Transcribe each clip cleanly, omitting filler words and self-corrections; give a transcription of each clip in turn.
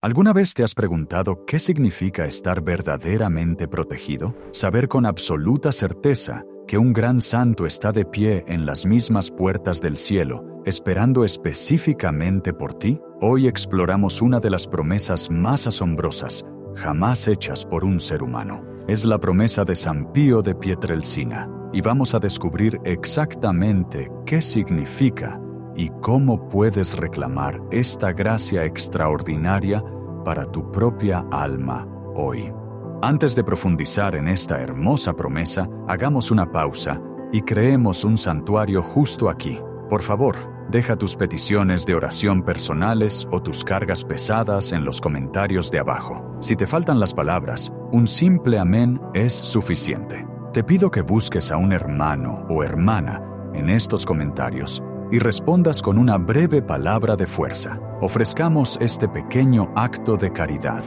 ¿Alguna vez te has preguntado qué significa estar verdaderamente protegido? Saber con absoluta certeza que un gran santo está de pie en las mismas puertas del cielo, esperando específicamente por ti. Hoy exploramos una de las promesas más asombrosas jamás hechas por un ser humano. Es la promesa de San Pío de Pietrelcina, y vamos a descubrir exactamente qué significa y cómo puedes reclamar esta gracia extraordinaria para tu propia alma hoy. Antes de profundizar en esta hermosa promesa, hagamos una pausa y creemos un santuario justo aquí. Por favor, deja tus peticiones de oración personales o tus cargas pesadas en los comentarios de abajo. Si te faltan las palabras, un simple amén es suficiente. Te pido que busques a un hermano o hermana en estos comentarios y respondas con una breve palabra de fuerza. Ofrezcamos este pequeño acto de caridad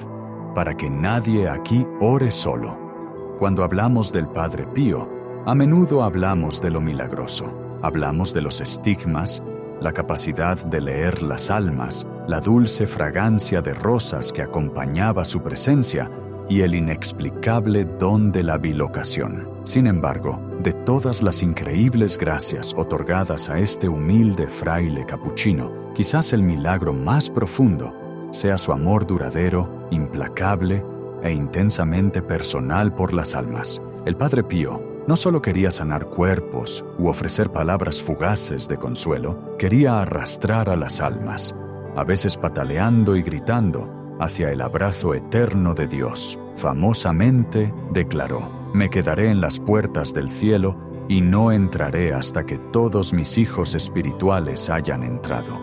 para que nadie aquí ore solo. Cuando hablamos del Padre Pío, a menudo hablamos de lo milagroso. Hablamos de los estigmas, la capacidad de leer las almas, la dulce fragancia de rosas que acompañaba su presencia y el inexplicable don de la bilocación. Sin embargo, de todas las increíbles gracias otorgadas a este humilde fraile capuchino, quizás el milagro más profundo sea su amor duradero, implacable e intensamente personal por las almas. El Padre Pío no solo quería sanar cuerpos u ofrecer palabras fugaces de consuelo, quería arrastrar a las almas, a veces pataleando y gritando, hacia el abrazo eterno de Dios. Famosamente declaró: «Me quedaré en las puertas del cielo y no entraré hasta que todos mis hijos espirituales hayan entrado».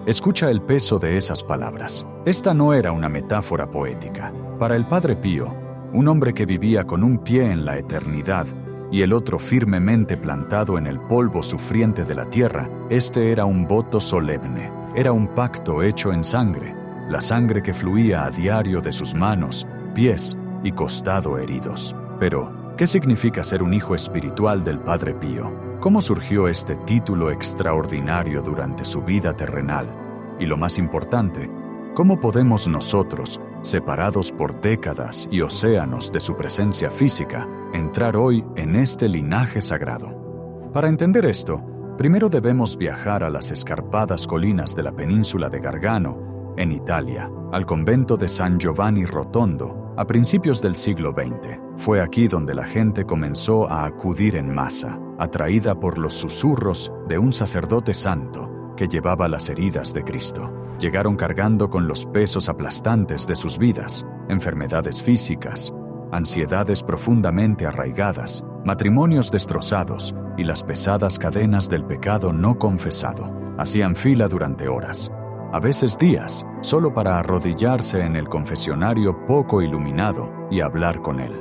Escucha el peso de esas palabras. Esta no era una metáfora poética. Para el Padre Pío, un hombre que vivía con un pie en la eternidad y el otro firmemente plantado en el polvo sufriente de la tierra, este era un voto solemne, era un pacto hecho en sangre, la sangre que fluía a diario de sus manos, pies y costado heridos. Pero, ¿qué significa ser un hijo espiritual del Padre Pío? ¿Cómo surgió este título extraordinario durante su vida terrenal? Y lo más importante, ¿cómo podemos nosotros, separados por décadas y océanos de su presencia física, entrar hoy en este linaje sagrado? Para entender esto, primero debemos viajar a las escarpadas colinas de la península de Gargano, en Italia, al convento de San Giovanni Rotondo, a principios del siglo XX. Fue aquí donde la gente comenzó a acudir en masa, atraída por los susurros de un sacerdote santo que llevaba las heridas de Cristo. Llegaron cargando con los pesos aplastantes de sus vidas, enfermedades físicas, ansiedades profundamente arraigadas, matrimonios destrozados y las pesadas cadenas del pecado no confesado. Hacían fila durante horas, a veces días, solo para arrodillarse en el confesionario poco iluminado y hablar con él.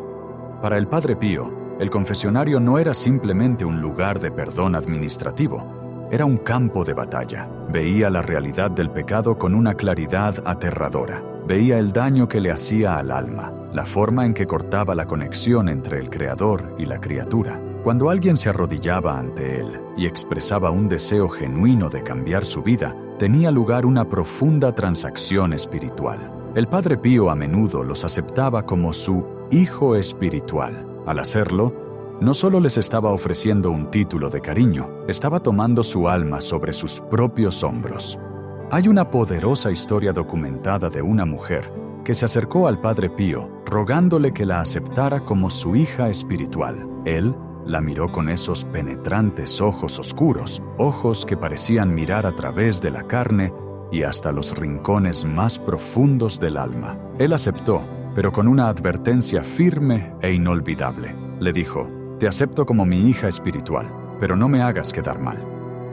Para el Padre Pío, el confesionario no era simplemente un lugar de perdón administrativo, era un campo de batalla. Veía la realidad del pecado con una claridad aterradora. Veía el daño que le hacía al alma, la forma en que cortaba la conexión entre el Creador y la criatura. Cuando alguien se arrodillaba ante él y expresaba un deseo genuino de cambiar su vida, tenía lugar una profunda transacción espiritual. El Padre Pío a menudo los aceptaba como su hijo espiritual. Al hacerlo, no solo les estaba ofreciendo un título de cariño, estaba tomando su alma sobre sus propios hombros. Hay una poderosa historia documentada de una mujer que se acercó al Padre Pío rogándole que la aceptara como su hija espiritual. Él la miró con esos penetrantes ojos oscuros, ojos que parecían mirar a través de la carne y hasta los rincones más profundos del alma. Él aceptó, pero con una advertencia firme e inolvidable. Le dijo: «Te acepto como mi hija espiritual, pero no me hagas quedar mal».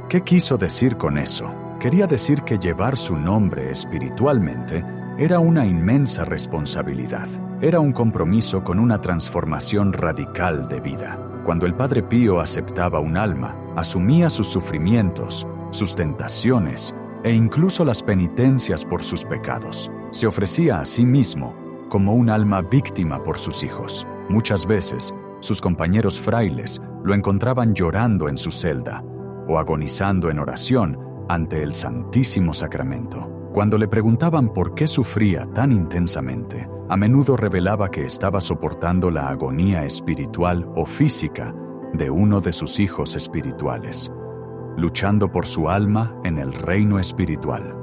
¿Qué quiso decir con eso? Quería decir que llevar su nombre espiritualmente era una inmensa responsabilidad. Era un compromiso con una transformación radical de vida. Cuando el Padre Pío aceptaba un alma, asumía sus sufrimientos, sus tentaciones e incluso las penitencias por sus pecados. Se ofrecía a sí mismo como un alma víctima por sus hijos. Muchas veces, sus compañeros frailes lo encontraban llorando en su celda o agonizando en oración ante el Santísimo Sacramento. Cuando le preguntaban por qué sufría tan intensamente, a menudo revelaba que estaba soportando la agonía espiritual o física de uno de sus hijos espirituales, luchando por su alma en el reino espiritual.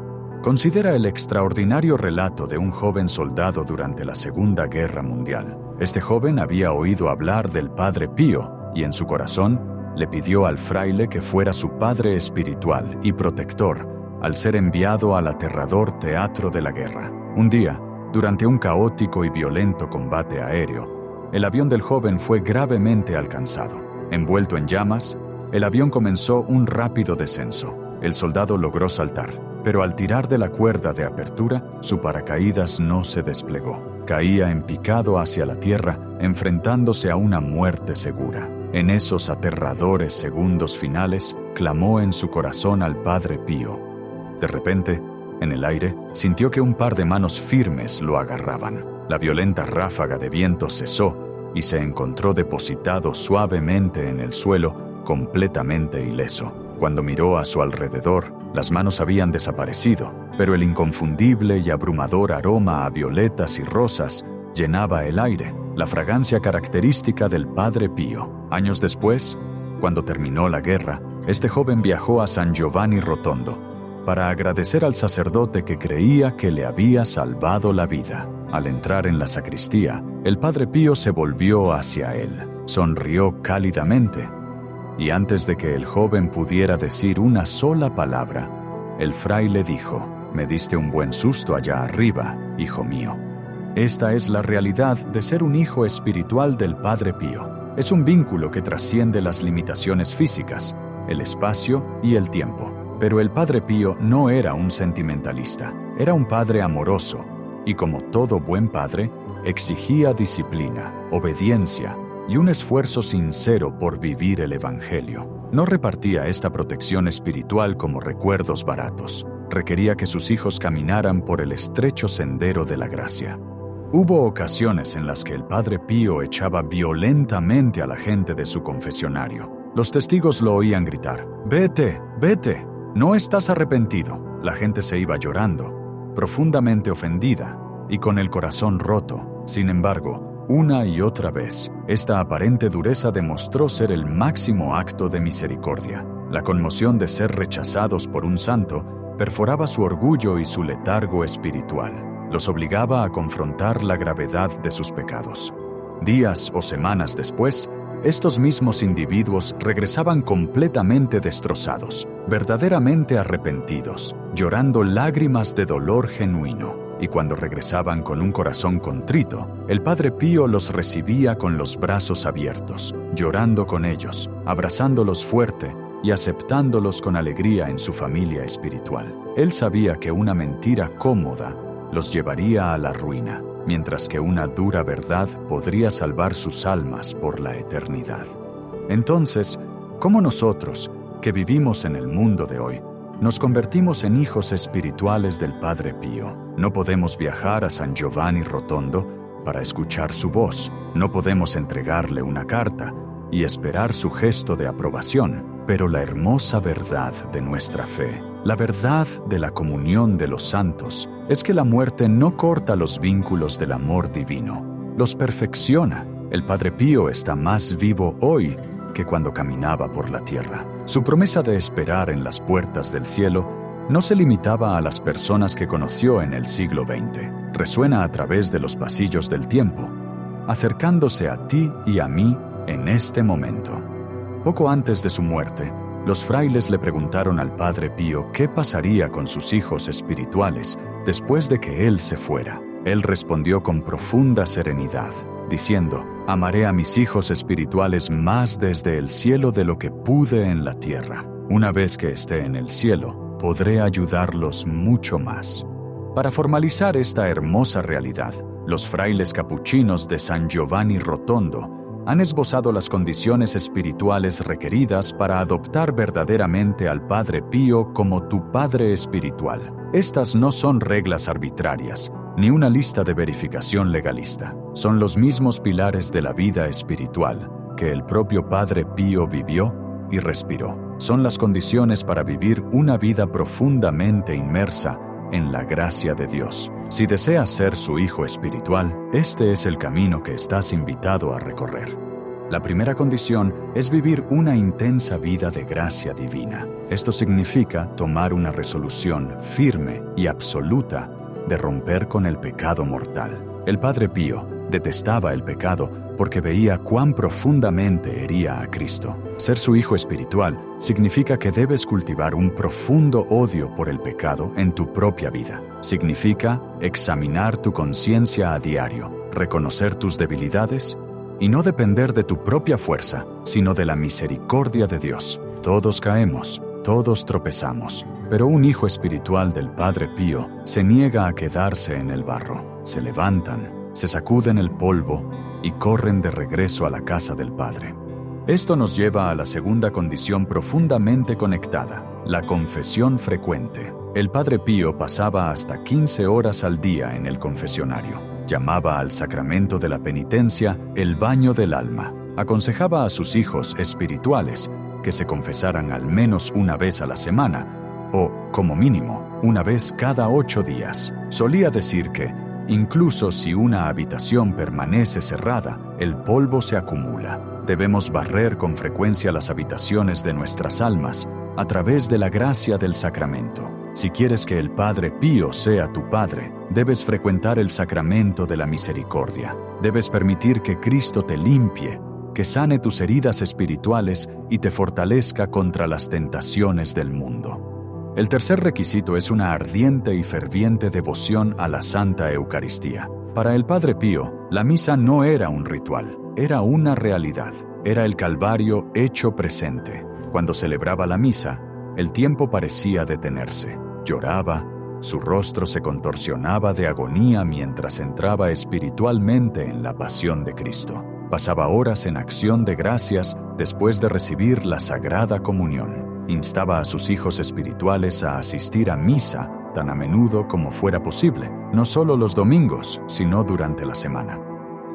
Considera el extraordinario relato de un joven soldado durante la Segunda Guerra Mundial. Este joven había oído hablar del Padre Pío y en su corazón le pidió al fraile que fuera su padre espiritual y protector al ser enviado al aterrador teatro de la guerra. Un día, durante un caótico y violento combate aéreo, el avión del joven fue gravemente alcanzado. Envuelto en llamas, el avión comenzó un rápido descenso. El soldado logró saltar, pero al tirar de la cuerda de apertura, su paracaídas no se desplegó. Caía en picado hacia la tierra, enfrentándose a una muerte segura. En esos aterradores segundos finales, clamó en su corazón al Padre Pío. De repente, en el aire, sintió que un par de manos firmes lo agarraban. La violenta ráfaga de viento cesó y se encontró depositado suavemente en el suelo, completamente ileso. Cuando miró a su alrededor, las manos habían desaparecido, pero el inconfundible y abrumador aroma a violetas y rosas llenaba el aire, la fragancia característica del Padre Pío. Años después, cuando terminó la guerra, este joven viajó a San Giovanni Rotondo para agradecer al sacerdote que creía que le había salvado la vida. Al entrar en la sacristía, el Padre Pío se volvió hacia él, sonrió cálidamente, y antes de que el joven pudiera decir una sola palabra, el fraile dijo: «Me diste un buen susto allá arriba, hijo mío». Esta es la realidad de ser un hijo espiritual del Padre Pío. Es un vínculo que trasciende las limitaciones físicas, el espacio y el tiempo. Pero el Padre Pío no era un sentimentalista, era un padre amoroso, y como todo buen padre, exigía disciplina, obediencia y un esfuerzo sincero por vivir el Evangelio. No repartía esta protección espiritual como recuerdos baratos. Requería que sus hijos caminaran por el estrecho sendero de la gracia. Hubo ocasiones en las que el Padre Pío echaba violentamente a la gente de su confesionario. Los testigos lo oían gritar: «Vete, vete, no estás arrepentido». La gente se iba llorando, profundamente ofendida y con el corazón roto. Sin embargo, una y otra vez, esta aparente dureza demostró ser el máximo acto de misericordia. La conmoción de ser rechazados por un santo perforaba su orgullo y su letargo espiritual. Los obligaba a confrontar la gravedad de sus pecados. Días o semanas después, estos mismos individuos regresaban completamente destrozados, verdaderamente arrepentidos, llorando lágrimas de dolor genuino. Y cuando regresaban con un corazón contrito, el Padre Pío los recibía con los brazos abiertos, llorando con ellos, abrazándolos fuerte y aceptándolos con alegría en su familia espiritual. Él sabía que una mentira cómoda los llevaría a la ruina, mientras que una dura verdad podría salvar sus almas por la eternidad. Entonces, ¿cómo nosotros, que vivimos en el mundo de hoy, nos convertimos en hijos espirituales del Padre Pío? No podemos viajar a San Giovanni Rotondo para escuchar su voz, no podemos entregarle una carta y esperar su gesto de aprobación, pero la hermosa verdad de nuestra fe, la verdad de la comunión de los santos, es que la muerte no corta los vínculos del amor divino, los perfecciona. El Padre Pío está más vivo hoy que cuando caminaba por la tierra. Su promesa de esperar en las puertas del cielo no se limitaba a las personas que conoció en el siglo XX. Resuena a través de los pasillos del tiempo, acercándose a ti y a mí en este momento. Poco antes de su muerte, los frailes le preguntaron al Padre Pío qué pasaría con sus hijos espirituales después de que él se fuera. Él respondió con profunda serenidad, diciendo: «Amaré a mis hijos espirituales más desde el cielo de lo que pude en la tierra. Una vez que esté en el cielo, podré ayudarlos mucho más». Para formalizar esta hermosa realidad, los frailes capuchinos de San Giovanni Rotondo han esbozado las condiciones espirituales requeridas para adoptar verdaderamente al Padre Pío como tu Padre espiritual. Estas no son reglas arbitrarias, ni una lista de verificación legalista. Son los mismos pilares de la vida espiritual que el propio Padre Pío vivió y respiró. Son las condiciones para vivir una vida profundamente inmersa en la gracia de Dios. Si deseas ser su hijo espiritual, este es el camino que estás invitado a recorrer. La primera condición es vivir una intensa vida de gracia divina. Esto significa tomar una resolución firme y absoluta de romper con el pecado mortal. El Padre Pío detestaba el pecado porque veía cuán profundamente hería a Cristo. Ser su hijo espiritual significa que debes cultivar un profundo odio por el pecado en tu propia vida. Significa examinar tu conciencia a diario, reconocer tus debilidades y no depender de tu propia fuerza, sino de la misericordia de Dios. Todos caemos, todos tropezamos, pero un hijo espiritual del Padre Pío se niega a quedarse en el barro. Se levantan, se sacuden el polvo y corren de regreso a la casa del Padre. Esto nos lleva a la segunda condición profundamente conectada, la confesión frecuente. El Padre Pío pasaba hasta 15 horas al día en el confesionario. Llamaba al sacramento de la penitencia el baño del alma. Aconsejaba a sus hijos espirituales que se confesaran al menos una vez a la semana o, como mínimo, una vez cada 8 días. Solía decir que, incluso si una habitación permanece cerrada, el polvo se acumula. Debemos barrer con frecuencia las habitaciones de nuestras almas a través de la gracia del sacramento. Si quieres que el Padre Pío sea tu Padre, debes frecuentar el sacramento de la misericordia. Debes permitir que Cristo te limpie, que sane tus heridas espirituales y te fortalezca contra las tentaciones del mundo. El tercer requisito es una ardiente y ferviente devoción a la Santa Eucaristía. Para el Padre Pío, la misa no era un ritual, era una realidad. Era el Calvario hecho presente. Cuando celebraba la misa, el tiempo parecía detenerse. Lloraba, su rostro se contorsionaba de agonía mientras entraba espiritualmente en la pasión de Cristo. Pasaba horas en acción de gracias después de recibir la Sagrada Comunión. Instaba a sus hijos espirituales a asistir a misa tan a menudo como fuera posible, no solo los domingos, sino durante la semana.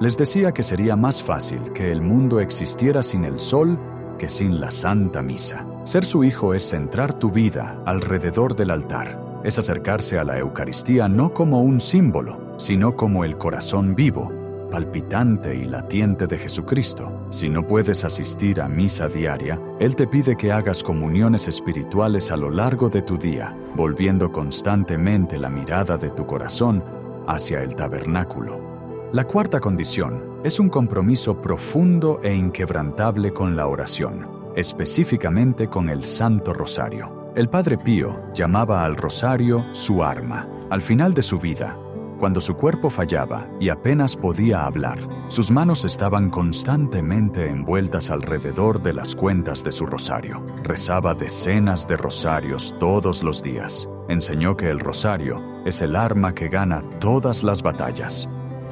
Les decía que sería más fácil que el mundo existiera sin el sol que sin la Santa Misa. Ser su hijo es centrar tu vida alrededor del altar. Es acercarse a la Eucaristía no como un símbolo, sino como el corazón vivo, palpitante y latiente de Jesucristo. Si no puedes asistir a misa diaria, Él te pide que hagas comuniones espirituales a lo largo de tu día, volviendo constantemente la mirada de tu corazón hacia el tabernáculo. La cuarta condición es un compromiso profundo e inquebrantable con la oración, específicamente con el Santo Rosario. El Padre Pío llamaba al rosario su arma. Al final de su vida, cuando su cuerpo fallaba y apenas podía hablar, sus manos estaban constantemente envueltas alrededor de las cuentas de su rosario. Rezaba decenas de rosarios todos los días. Enseñó que el rosario es el arma que gana todas las batallas.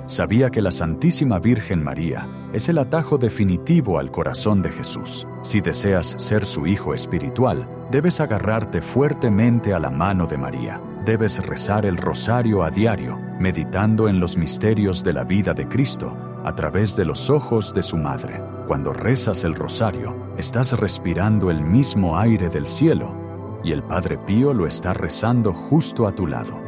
Sabía que la Santísima Virgen María es el atajo definitivo al corazón de Jesús. Si deseas ser su hijo espiritual, debes agarrarte fuertemente a la mano de María. Debes rezar el rosario a diario, meditando en los misterios de la vida de Cristo a través de los ojos de su madre. Cuando rezas el rosario, estás respirando el mismo aire del cielo, y el Padre Pío lo está rezando justo a tu lado.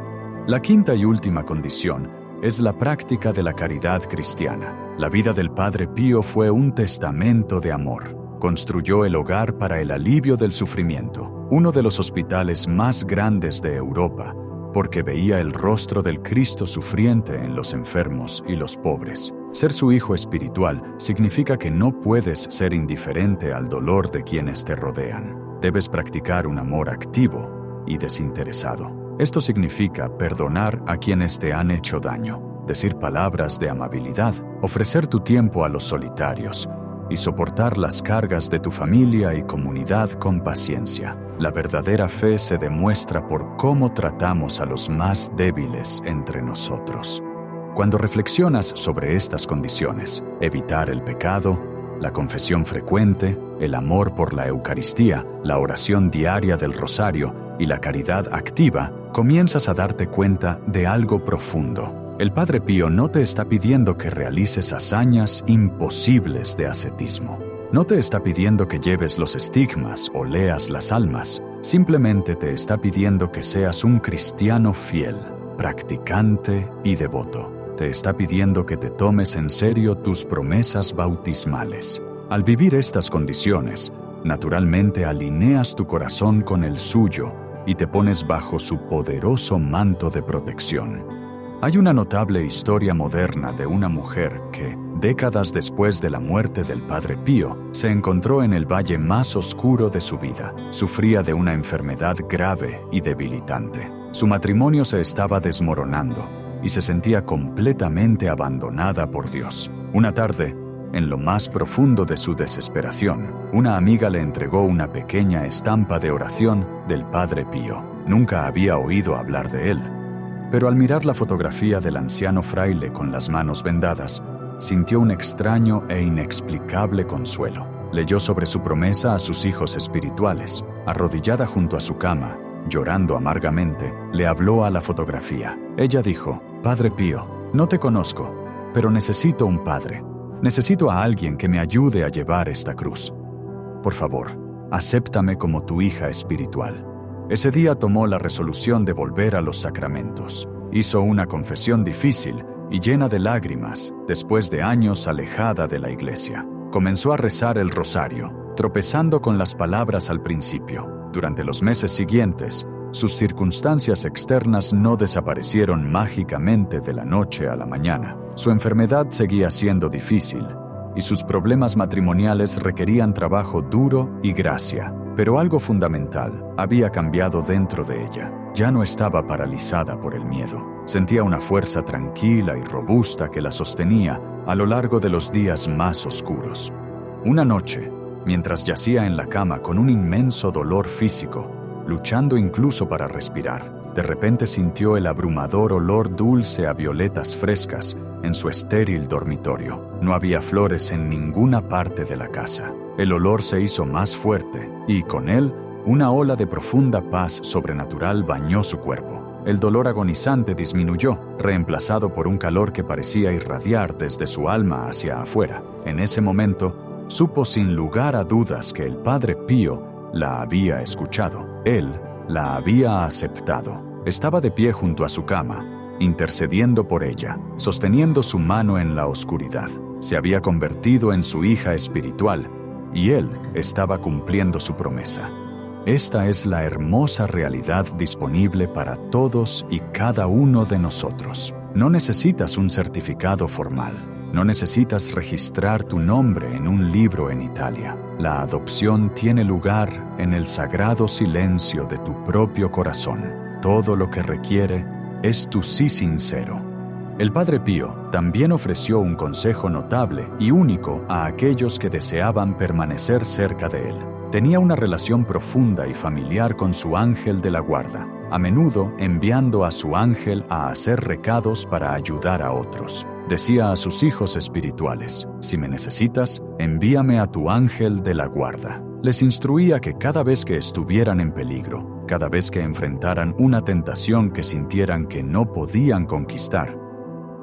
La quinta y última condición es la práctica de la caridad cristiana. La vida del Padre Pío fue un testamento de amor. Construyó el hogar para el alivio del sufrimiento, uno de los hospitales más grandes de Europa, porque veía el rostro del Cristo sufriente en los enfermos y los pobres. Ser su hijo espiritual significa que no puedes ser indiferente al dolor de quienes te rodean. Debes practicar un amor activo y desinteresado. Esto significa perdonar a quienes te han hecho daño, decir palabras de amabilidad, ofrecer tu tiempo a los solitarios y soportar las cargas de tu familia y comunidad con paciencia. La verdadera fe se demuestra por cómo tratamos a los más débiles entre nosotros. Cuando reflexionas sobre estas condiciones, evitar el pecado, la confesión frecuente, el amor por la Eucaristía, la oración diaria del rosario y la caridad activa, comienzas a darte cuenta de algo profundo. El Padre Pío no te está pidiendo que realices hazañas imposibles de ascetismo. No te está pidiendo que lleves los estigmas o leas las almas, simplemente te está pidiendo que seas un cristiano fiel, practicante y devoto. Te está pidiendo que te tomes en serio tus promesas bautismales. Al vivir estas condiciones, naturalmente alineas tu corazón con el suyo y te pones bajo su poderoso manto de protección. Hay una notable historia moderna de una mujer que, décadas después de la muerte del Padre Pío, se encontró en el valle más oscuro de su vida. Sufría de una enfermedad grave y debilitante. Su matrimonio se estaba desmoronando y se sentía completamente abandonada por Dios. Una tarde, en lo más profundo de su desesperación, una amiga le entregó una pequeña estampa de oración del Padre Pío. Nunca había oído hablar de él, pero al mirar la fotografía del anciano fraile con las manos vendadas, sintió un extraño e inexplicable consuelo. Leyó sobre su promesa a sus hijos espirituales. Arrodillada junto a su cama, llorando amargamente, le habló a la fotografía. Ella dijo: «Padre Pío, no te conozco, pero necesito un padre. Necesito a alguien que me ayude a llevar esta cruz. Por favor, acéptame como tu hija espiritual». Ese día tomó la resolución de volver a los sacramentos. Hizo una confesión difícil y llena de lágrimas, después de años alejada de la iglesia. Comenzó a rezar el rosario, tropezando con las palabras al principio. Durante los meses siguientes, sus circunstancias externas no desaparecieron mágicamente de la noche a la mañana. Su enfermedad seguía siendo difícil, y sus problemas matrimoniales requerían trabajo duro y gracia. Pero algo fundamental había cambiado dentro de ella. Ya no estaba paralizada por el miedo. Sentía una fuerza tranquila y robusta que la sostenía a lo largo de los días más oscuros. Una noche, mientras yacía en la cama con un inmenso dolor físico, luchando incluso para respirar, de repente sintió el abrumador olor dulce a violetas frescas en su estéril dormitorio. No había flores en ninguna parte de la casa. El olor se hizo más fuerte y, con él, una ola de profunda paz sobrenatural bañó su cuerpo. El dolor agonizante disminuyó, reemplazado por un calor que parecía irradiar desde su alma hacia afuera. En ese momento, supo sin lugar a dudas que el Padre Pío la había escuchado. Él la había aceptado. Estaba de pie junto a su cama, intercediendo por ella, sosteniendo su mano en la oscuridad. Se había convertido en su hija espiritual, y él estaba cumpliendo su promesa. Esta es la hermosa realidad disponible para todos y cada uno de nosotros. No necesitas un certificado formal. No necesitas registrar tu nombre en un libro en Italia. La adopción tiene lugar en el sagrado silencio de tu propio corazón. Todo lo que requiere es tu sí sincero. El Padre Pío también ofreció un consejo notable y único a aquellos que deseaban permanecer cerca de él. Tenía una relación profunda y familiar con su ángel de la guarda, a menudo enviando a su ángel a hacer recados para ayudar a otros. Decía a sus hijos espirituales: «Si me necesitas, envíame a tu ángel de la guarda». Les instruía que cada vez que estuvieran en peligro, cada vez que enfrentaran una tentación que sintieran que no podían conquistar,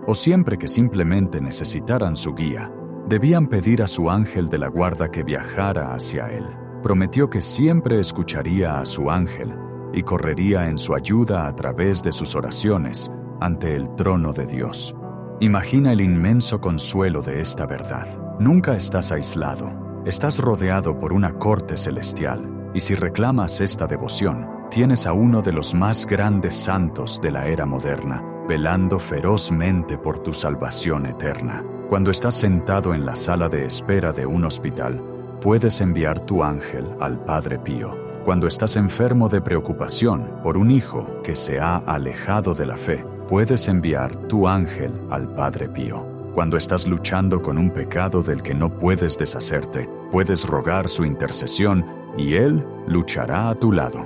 o siempre que simplemente necesitaran su guía, debían pedir a su ángel de la guarda que viajara hacia él. Prometió que siempre escucharía a su ángel y correría en su ayuda a través de sus oraciones ante el trono de Dios. Imagina el inmenso consuelo de esta verdad. Nunca estás aislado. Estás rodeado por una corte celestial, y si reclamas esta devoción, tienes a uno de los más grandes santos de la era moderna, velando ferozmente por tu salvación eterna. Cuando estás sentado en la sala de espera de un hospital, puedes enviar tu ángel al Padre Pío. Cuando estás enfermo de preocupación por un hijo que se ha alejado de la fe, puedes enviar tu ángel al Padre Pío. Cuando estás luchando con un pecado del que no puedes deshacerte, puedes rogar su intercesión y Él luchará a tu lado.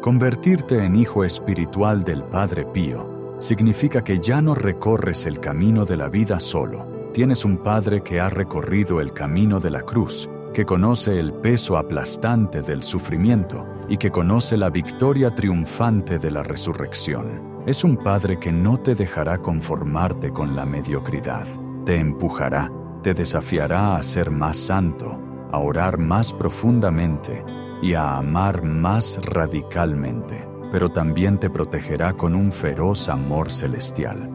Convertirte en hijo espiritual del Padre Pío significa que ya no recorres el camino de la vida solo. Tienes un Padre que ha recorrido el camino de la cruz, que conoce el peso aplastante del sufrimiento y que conoce la victoria triunfante de la resurrección. Es un Padre que no te dejará conformarte con la mediocridad. Te empujará, te desafiará a ser más santo, a orar más profundamente y a amar más radicalmente, pero también te protegerá con un feroz amor celestial.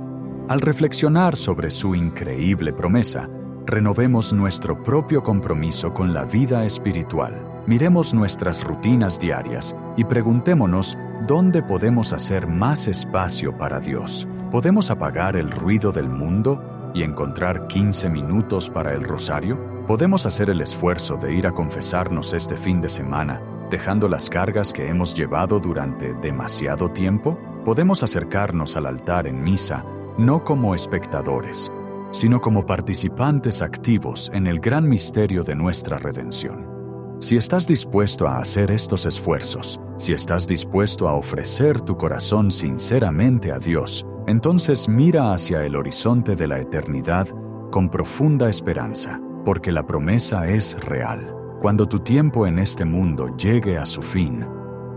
Al reflexionar sobre su increíble promesa, renovemos nuestro propio compromiso con la vida espiritual. Miremos nuestras rutinas diarias y preguntémonos dónde podemos hacer más espacio para Dios. ¿Podemos apagar el ruido del mundo y encontrar 15 minutos para el rosario? ¿Podemos hacer el esfuerzo de ir a confesarnos este fin de semana, dejando las cargas que hemos llevado durante demasiado tiempo? ¿Podemos acercarnos al altar en misa no como espectadores, sino como participantes activos en el gran misterio de nuestra redención? Si estás dispuesto a hacer estos esfuerzos, si estás dispuesto a ofrecer tu corazón sinceramente a Dios, entonces mira hacia el horizonte de la eternidad con profunda esperanza, porque la promesa es real. Cuando tu tiempo en este mundo llegue a su fin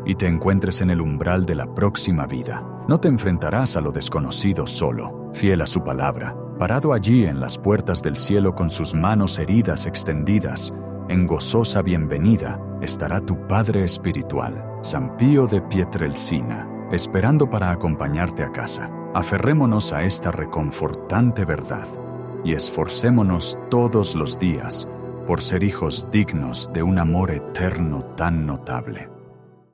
y te encuentres en el umbral de la próxima vida, no te enfrentarás a lo desconocido solo, fiel a su palabra. Parado allí en las puertas del cielo con sus manos heridas extendidas, en gozosa bienvenida estará tu Padre espiritual, San Pío de Pietrelcina, esperando para acompañarte a casa. Aferrémonos a esta reconfortante verdad y esforcémonos todos los días por ser hijos dignos de un amor eterno tan notable.